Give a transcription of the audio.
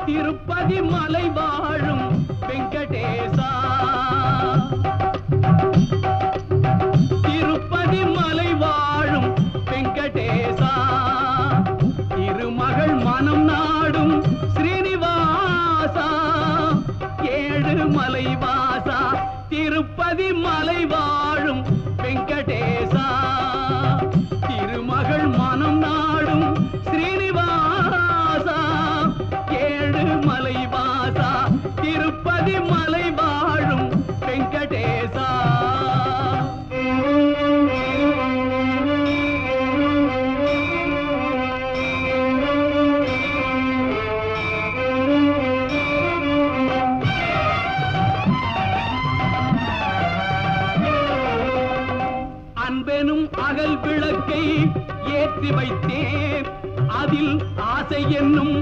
திருப்பதி மலை வாழும் வெங்கடேசா, திருப்பதி மலை வாழும் வெங்கடேசா, திருமகள் மனம் நாடும் ஸ்ரீனிவாசா, ஏழு மலை வாசா, திருப்பதி மலை வாழும் வெங்கடேசா, திருமகள் மனம் நாடும் ஸ்ரீனிவாசா, ஏழு மலை வாசா, திருப்பதி மலை வாழும் வெங்கடேசா. அன்பெனும் அகல் விளக்கை ஏற்றி வைத்தேன், அதில் ஆசை என்னும்